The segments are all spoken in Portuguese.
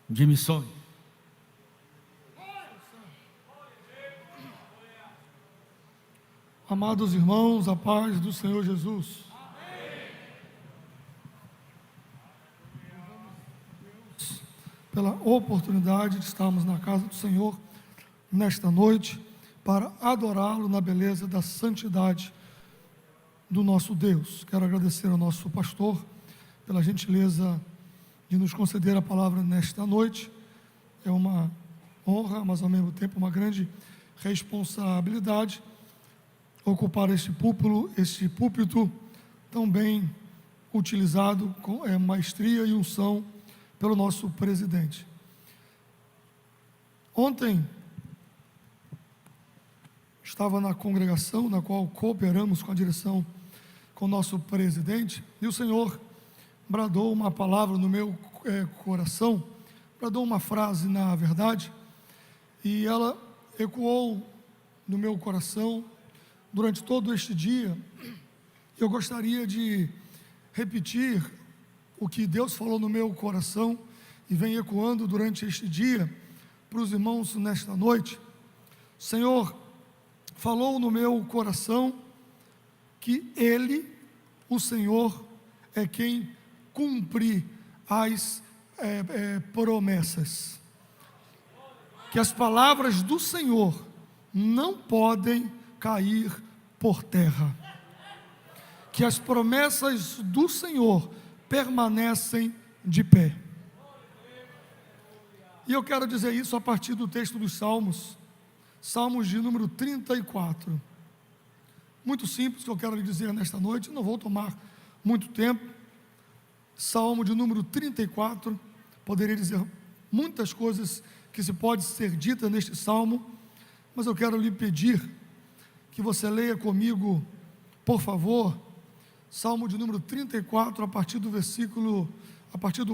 de missões. Amados irmãos, a paz do Senhor Jesus. Pela oportunidade de estarmos na casa do Senhor nesta noite para adorá-lo na beleza da santidade do nosso Deus. Quero agradecer ao nosso pastor pela gentileza de nos conceder a palavra nesta noite. É uma honra, mas ao mesmo tempo uma grande responsabilidade ocupar este púlpito tão bem utilizado com maestria e unção pelo nosso presidente. Ontem estava na congregação na qual cooperamos com a direção, com o nosso presidente, e o Senhor bradou uma palavra no meu coração, bradou uma frase, na verdade, e ela ecoou no meu coração durante todo este dia. Eu gostaria de repetir o que Deus falou no meu coração e vem ecoando durante este dia para os irmãos nesta noite. O Senhor falou no meu coração que Ele, o Senhor, é quem cumpre as promessas. Que as palavras do Senhor não podem cair por terra. Que as promessas do Senhor permanecem de pé. E eu quero dizer isso a partir do texto dos Salmos, Salmos de número 34. Muito simples que eu quero lhe dizer nesta noite, não vou tomar muito tempo. Salmo de número 34, poderia dizer muitas coisas que se pode ser dita neste salmo, mas eu quero lhe pedir que você leia comigo, por favor, Salmo de número 34, a partir do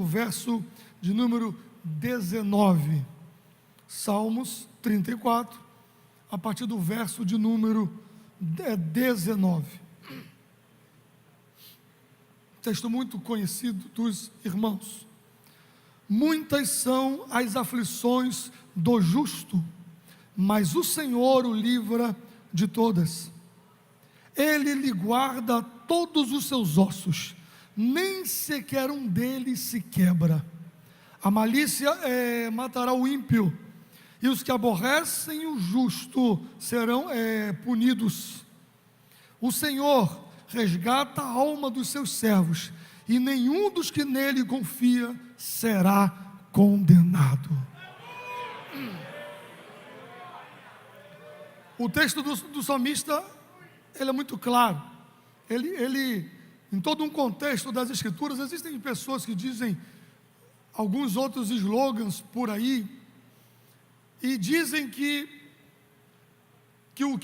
verso de número 19. Salmos 34, a partir do verso de número 19. Texto muito conhecido dos irmãos. Muitas são as aflições do justo, mas o Senhor o livra de todas. Ele lhe guarda todos os seus ossos, nem sequer um deles se quebra. A malícia matará o ímpio, e os que aborrecem o justo serão punidos. O Senhor resgata a alma dos seus servos, e nenhum dos que nele confia será condenado. O texto do salmista, ele é muito claro. Ele, em todo um contexto das Escrituras, existem pessoas que dizem alguns outros slogans por aí, e dizem que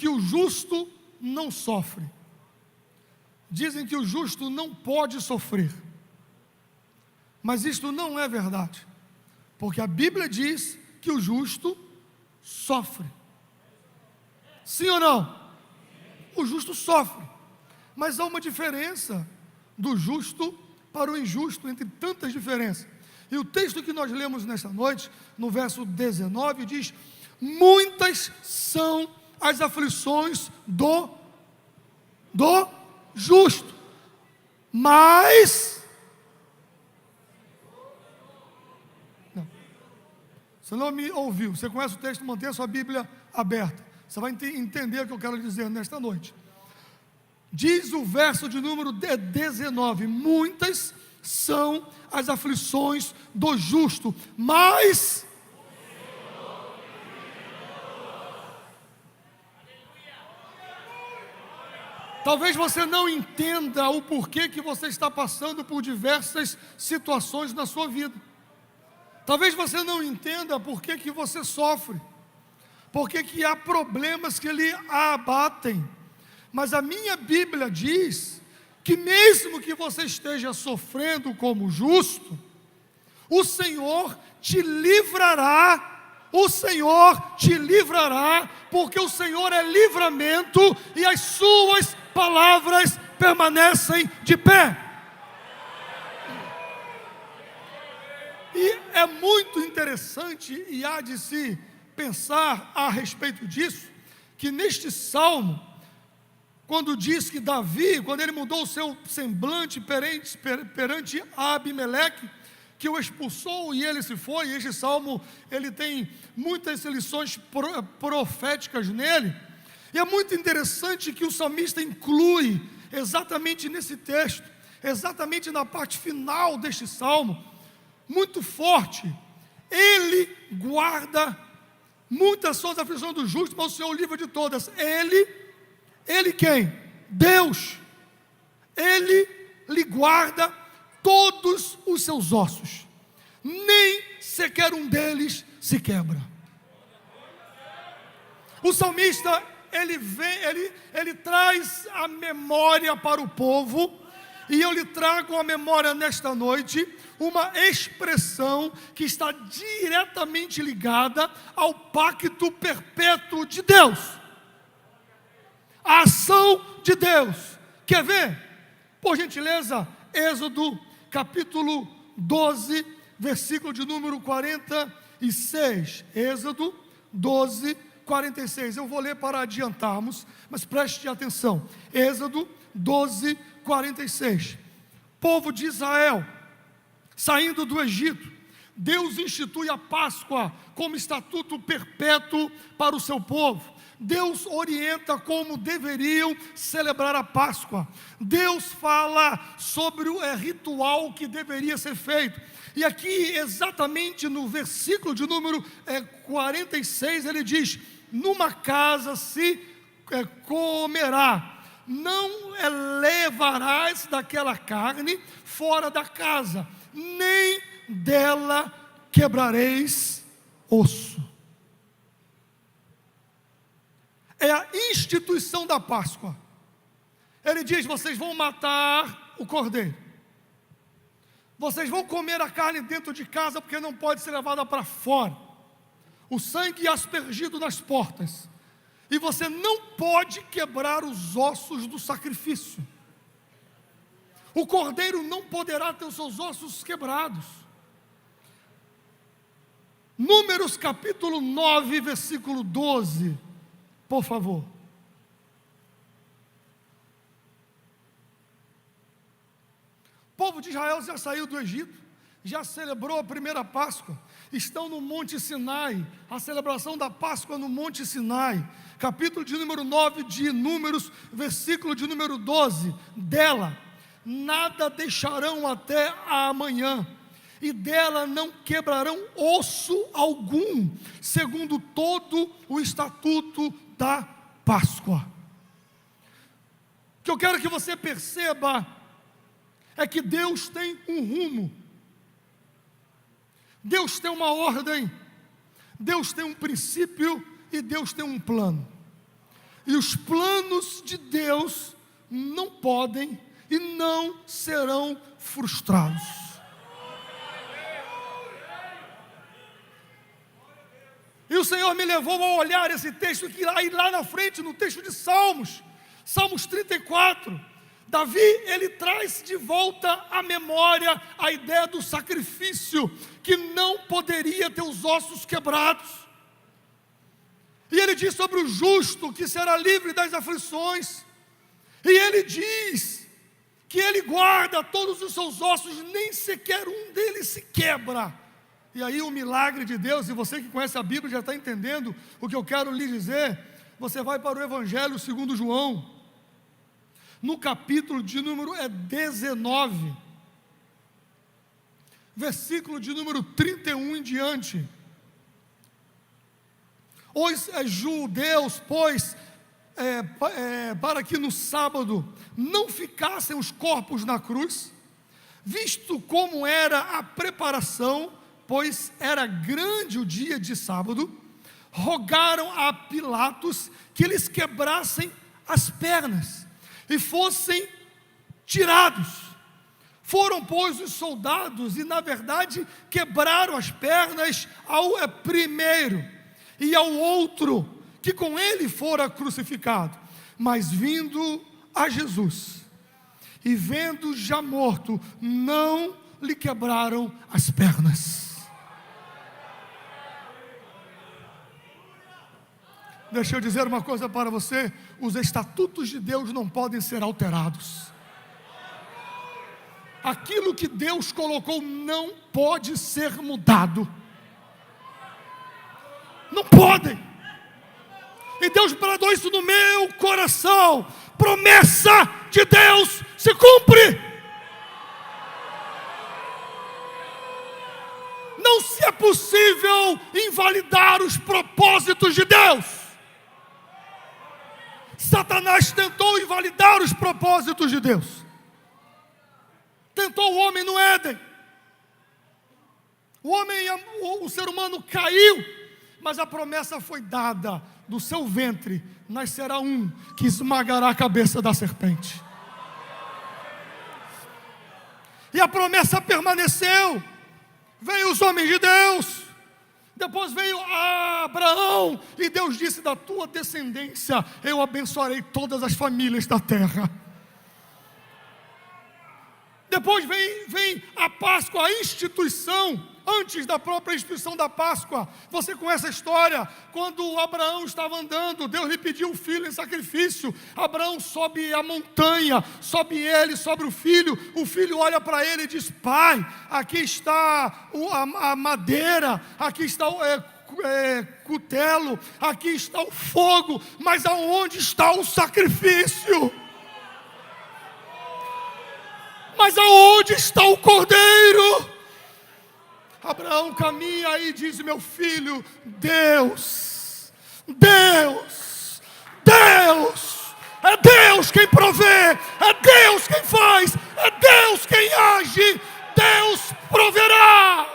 o justo não sofre. Dizem que o justo não pode sofrer. Mas isto não é verdade, porque a Bíblia diz que o justo sofre. Sim ou não? O justo sofre, mas há uma diferença do justo para o injusto, entre tantas diferenças. E o texto que nós lemos nesta noite, no verso 19, diz: muitas são as aflições do justo, mas... Não. Você não me ouviu. Você conhece o texto, mantenha a sua Bíblia aberta. Você vai entender o que eu quero dizer nesta noite. Diz o verso de número 19: muitas são as aflições do justo, mas... Talvez você não entenda o porquê que você está passando por diversas situações na sua vida. Talvez você não entenda por que você sofre, porque que há problemas que lhe abatem. Mas a minha Bíblia diz que mesmo que você esteja sofrendo como justo, o Senhor te livrará. O Senhor te livrará, porque o Senhor é livramento e as suas palavras permanecem de pé. E é muito interessante, e há de se pensar a respeito disso, que neste salmo, quando diz que Davi, quando ele mudou o seu semblante perante Abimeleque, que o expulsou e ele se foi, e este salmo, ele tem muitas lições proféticas nele, e é muito interessante que o salmista inclui, exatamente nesse texto, exatamente na parte final deste salmo, muito forte, ele guarda muitas são as aflições do justo, mas o Senhor o livra de todas. Ele quem? Deus. Ele lhe guarda todos os seus ossos, nem sequer um deles se quebra. O salmista, ele traz a memória para o povo, e eu lhe trago a memória nesta noite, uma expressão que está diretamente ligada ao pacto perpétuo de Deus, a ação de Deus. Quer ver? Por gentileza, Êxodo capítulo 12, versículo de número 46. Êxodo 12, 46. Eu vou ler para adiantarmos, mas preste atenção. Êxodo 12, 46. Povo de Israel, saindo do Egito, Deus institui a Páscoa como estatuto perpétuo para o seu povo. Deus orienta como deveriam celebrar a Páscoa. Deus fala sobre o ritual que deveria ser feito. E aqui, exatamente no versículo de número 46, ele diz: numa casa se comerá, não levarás daquela carne fora da casa, nem dela quebrareis osso. É a instituição da Páscoa. Ele diz: vocês vão matar o cordeiro, vocês vão comer a carne dentro de casa, porque não pode ser levada para fora, o sangue aspergido nas portas, e você não pode quebrar os ossos do sacrifício. O cordeiro não poderá ter os seus ossos quebrados. Números capítulo 9, versículo 12, por favor. O povo de Israel já saiu do Egito, já celebrou a primeira Páscoa, estão no Monte Sinai, a celebração da Páscoa no Monte Sinai, capítulo de número 9 de Números, versículo de número 12, dela nada deixarão até amanhã, e dela não quebrarão osso algum, segundo todo o estatuto da Páscoa. O que eu quero que você perceba é que Deus tem um rumo, Deus tem uma ordem, Deus tem um princípio e Deus tem um plano. E os planos de Deus não podem e não serão frustrados. E o Senhor me levou a olhar esse texto, que aí lá na frente, no texto de Salmos 34, Davi, ele traz de volta à memória a ideia do sacrifício, que não poderia ter os ossos quebrados. E ele diz sobre o justo, que será livre das aflições. E ele diz que ele guarda todos os seus ossos, nem sequer um deles se quebra. E aí o milagre de Deus, e você que conhece a Bíblia já está entendendo o que eu quero lhe dizer. Você vai para o Evangelho segundo João, no capítulo de número 19, versículo de número 31 em diante. Os judeus, pois, para que no sábado não ficassem os corpos na cruz, visto como era a preparação, pois era grande o dia de sábado, rogaram a Pilatos que lhes quebrassem as pernas e fossem tirados. Foram, pois, os soldados e, na verdade, quebraram as pernas ao primeiro e ao outro, que com ele fora crucificado. Mas vindo a Jesus e vendo já morto, não lhe quebraram as pernas. Deixa eu dizer uma coisa para você: os estatutos de Deus não podem ser alterados. Aquilo que Deus colocou não pode ser mudado. Não podem. E Deus bradou isso no meu coração: promessa de Deus se cumpre. Não se é possível invalidar os propósitos de Deus. Satanás tentou invalidar os propósitos de Deus. Tentou o homem no Éden. O ser humano caiu, mas a promessa foi dada: do seu ventre nascerá um que esmagará a cabeça da serpente. E a promessa permaneceu. Veio os homens de Deus, depois veio Abraão, e Deus disse: da tua descendência eu abençoarei todas as famílias da terra. Depois vem a Páscoa, a instituição. Antes da própria instituição da Páscoa, você conhece a história. Quando Abraão estava andando, Deus lhe pediu um filho em sacrifício. Abraão sobe a montanha, sobe o filho. O filho olha para ele e diz: pai, aqui está a madeira, aqui está o cutelo, aqui está o fogo, mas aonde está o sacrifício? Mas aonde está o cordeiro? Abraão caminha e diz: meu filho, Deus, é Deus quem provê, é Deus quem faz, é Deus quem age, Deus proverá.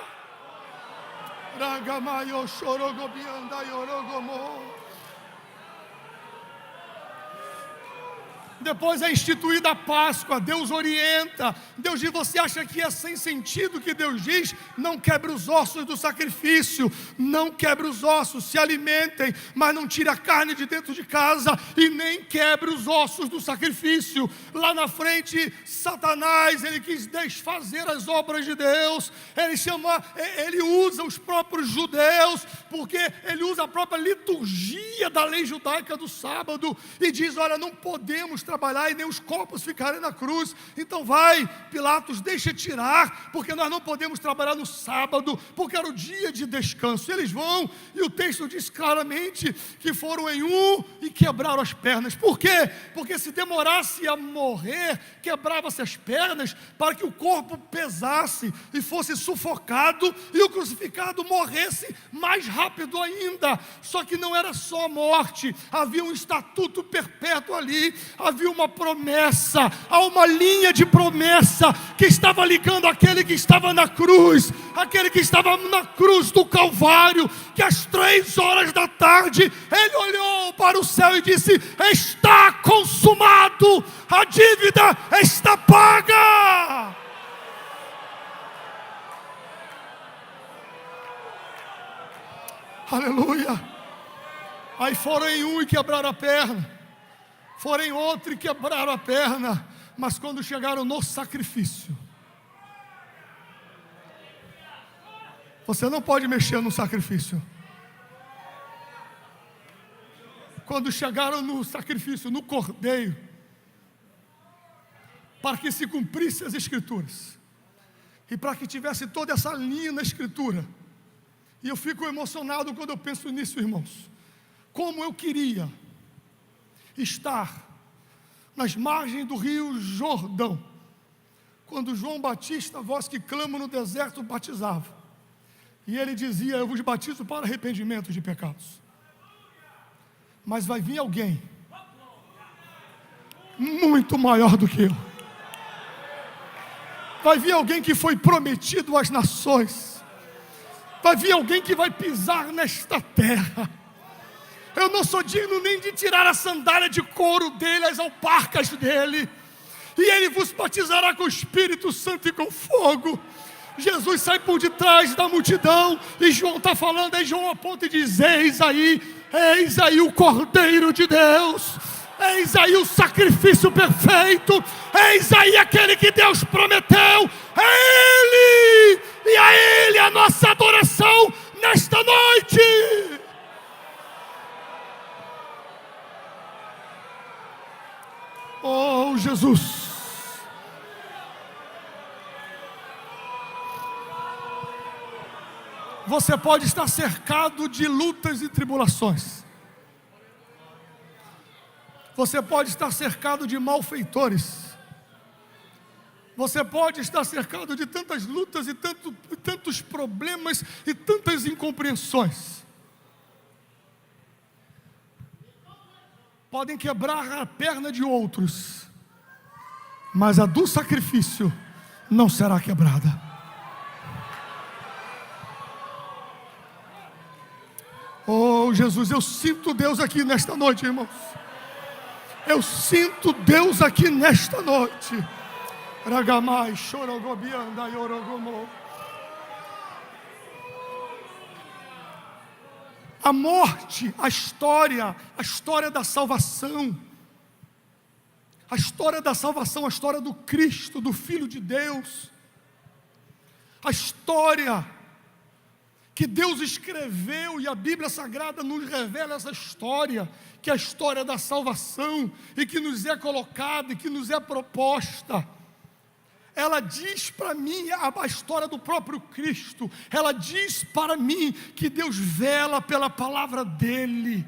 Depois é instituída a Páscoa. Deus orienta. Deus diz: você acha que é sem sentido o que Deus diz? Não quebre os ossos do sacrifício. Não quebre os ossos. Se alimentem, mas não tire a carne de dentro de casa, e nem quebre os ossos do sacrifício. Lá na frente, Satanás, ele quis desfazer as obras de Deus. Ele usa os próprios judeus, porque ele usa a própria liturgia da lei judaica do sábado, e diz: olha, não podemos trabalhar e nem os corpos ficarem na cruz. Então vai, Pilatos, deixa tirar, porque nós não podemos trabalhar no sábado, porque era o dia de descanso. Eles vão, e o texto diz claramente que foram em um e quebraram as pernas. Por quê? Porque se demorasse a morrer, quebrava-se as pernas, para que o corpo pesasse e fosse sufocado, e o crucificado morresse mais rápido ainda. Só que não era só a morte, havia um estatuto perpétuo ali, havia uma promessa, há uma linha de promessa que estava ligando aquele que estava na cruz do Calvário, que às 3 da tarde, ele olhou para o céu e disse: está consumado, a dívida está paga. Aleluia. Aí foram em um e quebraram a perna, foram em outro e quebraram a perna. Mas quando chegaram no sacrifício, você não pode mexer no sacrifício. Quando chegaram no sacrifício, no cordeiro, para que se cumprisse as escrituras, e para que tivesse toda essa linha na escritura. E eu fico emocionado quando eu penso nisso, irmãos. Como eu queria estar nas margens do rio Jordão, quando João Batista, a voz que clama no deserto, batizava, e ele dizia: eu vos batizo para arrependimento de pecados. Mas vai vir alguém muito maior do que eu. Vai vir alguém que foi prometido às nações. Vai vir alguém que vai pisar nesta terra. Eu não sou digno nem de tirar a sandália de couro dele, as alparcas dele. E ele vos batizará com o Espírito Santo e com fogo. Jesus sai por detrás da multidão, e João está falando, aí João aponta e diz: eis aí o Cordeiro de Deus, eis aí o sacrifício perfeito, eis aí aquele que Deus prometeu, é Ele, e a Ele a nossa adoração nesta noite. Jesus. Você pode estar cercado de lutas e tribulações. Você pode estar cercado de malfeitores. Você pode estar cercado de tantas lutas e tantos problemas e tantas incompreensões. Podem quebrar a perna de outros, mas a do sacrifício não será quebrada. Oh, Jesus, eu sinto Deus aqui nesta noite, irmãos. Eu sinto Deus aqui nesta noite. Ragamai, chorogobianda, yorogomo. A morte, a história da salvação. A história da salvação, a história do Cristo, do Filho de Deus. A história que Deus escreveu, e a Bíblia Sagrada nos revela essa história, que é a história da salvação, e que nos é colocada, e que nos é proposta. Ela diz para mim a história do próprio Cristo. Ela diz para mim que Deus vela pela palavra dEle,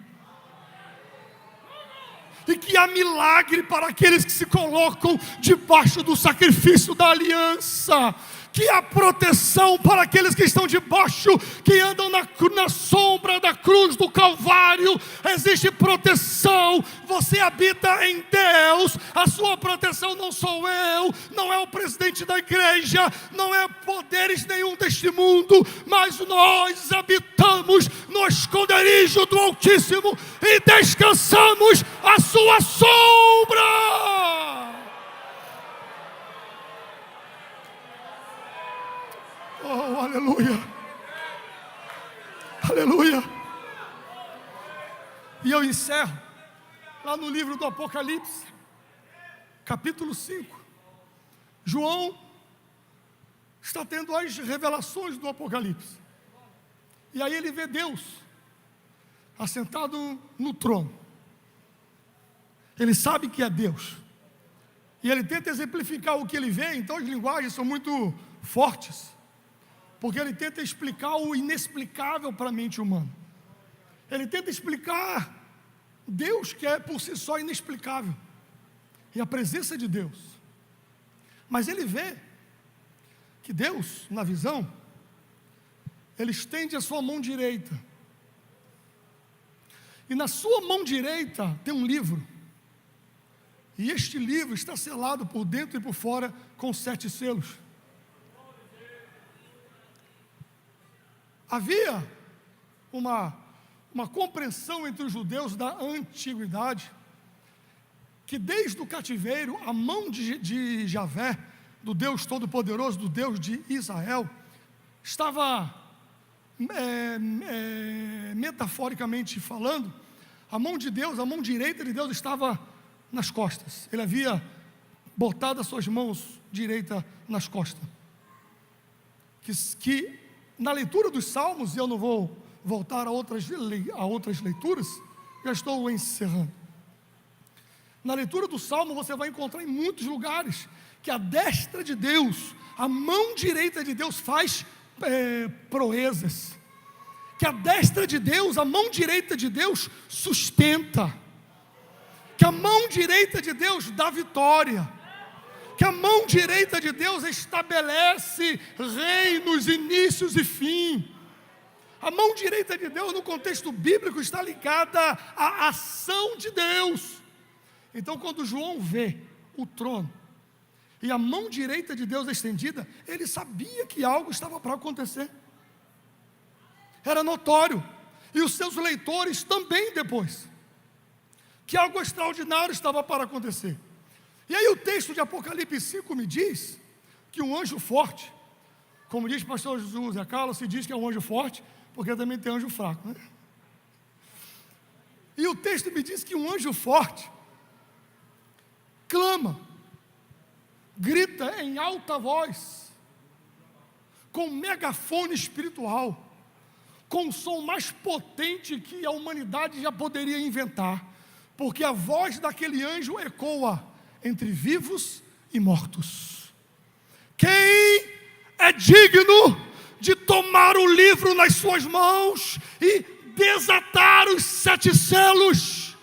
e que há milagre para aqueles que se colocam debaixo do sacrifício da aliança, que há proteção para aqueles que estão debaixo, que andam na sombra da cruz do Calvário. Existe proteção. Você habita em Deus. A sua proteção não sou eu, não é o presidente da igreja, não é poderes nenhum deste mundo, mas nós habitamos no esconderijo do Altíssimo e descansamos à sua sombra. Oh, aleluia, aleluia. E eu encerro lá no livro do Apocalipse, capítulo 5. João está tendo as revelações do Apocalipse, e aí ele vê Deus assentado no trono. Ele sabe que é Deus, e ele tenta exemplificar o que ele vê. Então as linguagens são muito fortes, porque ele tenta explicar o inexplicável para a mente humana. Ele tenta explicar Deus, que é por si só inexplicável, e a presença de Deus. Mas ele vê que Deus, na visão, ele estende a sua mão direita, e na sua mão direita tem um livro, e este livro está selado por dentro e por fora com 7 selos. Havia uma compreensão entre os judeus da antiguidade, que desde o cativeiro, a mão de Javé, do Deus Todo-Poderoso, do Deus de Israel, estava, metaforicamente falando, a mão de Deus, a mão direita de Deus estava nas costas. Ele havia botado as suas mãos direita nas costas. Que na leitura dos Salmos, e eu não vou voltar a outras leituras, já estou encerrando. Na leitura do Salmo você vai encontrar em muitos lugares que a destra de Deus, a mão direita de Deus faz proezas, que a destra de Deus, a mão direita de Deus sustenta, que a mão direita de Deus dá vitória, que a mão direita de Deus estabelece reinos, inícios e fim. A mão direita de Deus, no contexto bíblico, está ligada à ação de Deus. Então, quando João vê o trono e a mão direita de Deus estendida, ele sabia que algo estava para acontecer. Era notório, e os seus leitores também depois, que algo extraordinário estava para acontecer. E aí o texto de Apocalipse 5 me diz que um anjo forte, como diz o pastor José Carlos, se diz que é um anjo forte, porque também tem anjo fraco, né? E o texto me diz que um anjo forte clama, grita em alta voz, com megafone espiritual, com o som mais potente que a humanidade já poderia inventar, porque a voz daquele anjo ecoa entre vivos e mortos. Quem é digno de tomar o livro nas suas mãos e desatar os 7 selos?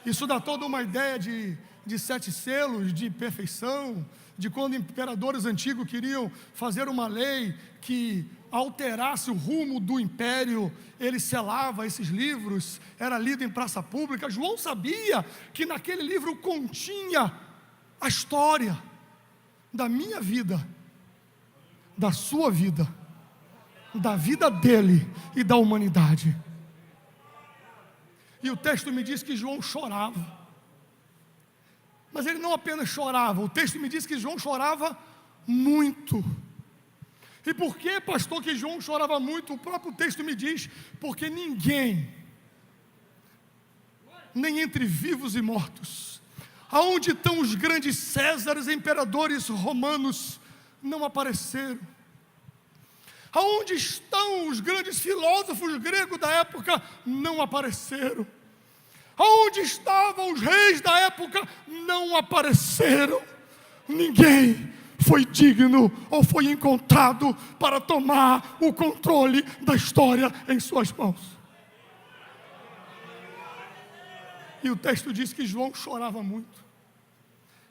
Isso dá toda uma ideia de 7 selos, de perfeição, de quando imperadores antigos queriam fazer uma lei que alterasse o rumo do império, ele selava esses livros, era lido em praça pública. João sabia que naquele livro continha a história da minha vida, da sua vida, da vida dele e da humanidade. E o texto me diz que João chorava. Mas ele não apenas chorava, o texto me diz que João chorava muito. E por que, pastor, que João chorava muito? O próprio texto me diz: porque ninguém, nem entre vivos e mortos, aonde estão os grandes Césares, imperadores romanos, não apareceram. Aonde estão os grandes filósofos gregos da época, não apareceram. Aonde estavam os reis da época, não apareceram. Ninguém foi digno ou foi encontrado para tomar o controle da história em suas mãos. E o texto diz que João chorava muito.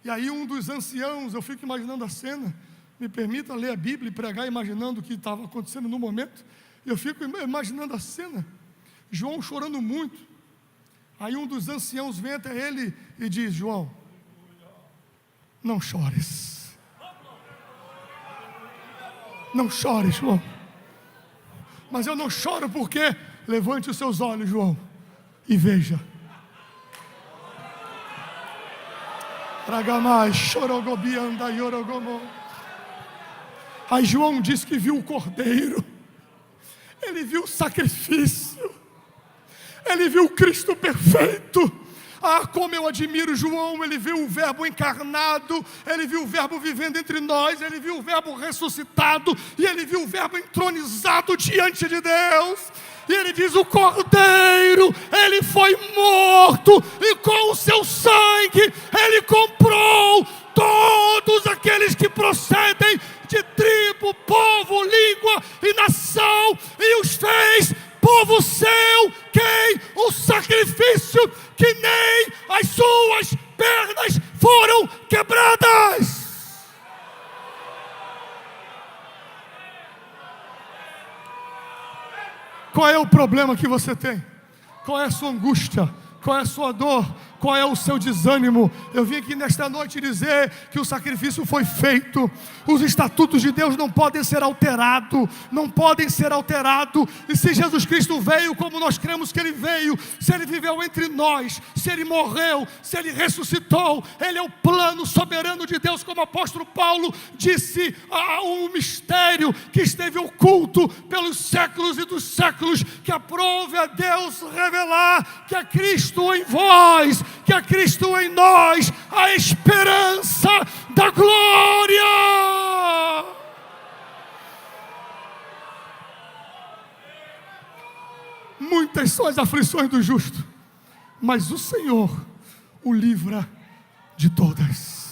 E aí um dos anciãos, eu fico imaginando a cena, me permita ler a Bíblia e pregar imaginando o que estava acontecendo no momento. Eu fico imaginando a cena, João chorando muito. Aí um dos anciãos vem até ele e diz: João, não chores. Não chores, João. Mas eu não choro porque... Levante os seus olhos, João, e veja. Tragamai, chorogobianda, yorogomô. Aí João diz que viu o cordeiro. Ele viu o sacrifício. Ele viu o Cristo perfeito. Ah, como eu admiro João. Ele viu o verbo encarnado, ele viu o verbo vivendo entre nós, ele viu o verbo ressuscitado, e ele viu o verbo entronizado diante de Deus. E ele diz: o cordeiro, ele foi morto, e com o seu sangue ele comprou todos aqueles que procedem de tribo, povo, língua e nação, e os fez povo seu. Quem? O sacrifício que nem as suas pernas foram quebradas. Qual é o problema que você tem? Qual é a sua angústia? Qual é a sua dor? Qual é o seu desânimo? Eu vim aqui nesta noite dizer que o sacrifício foi feito. Os estatutos de Deus não podem ser alterados. Não podem ser alterados. E se Jesus Cristo veio como nós cremos que Ele veio, se Ele viveu entre nós, se Ele morreu, se Ele ressuscitou, Ele é o plano soberano de Deus, como o apóstolo Paulo disse, um mistério que esteve oculto pelos séculos e dos séculos, que aprove a Deus revelar que é Cristo em vós, que é Cristo em nós, a esperança da glória. Muitas são as aflições do justo, mas o Senhor o livra de todas.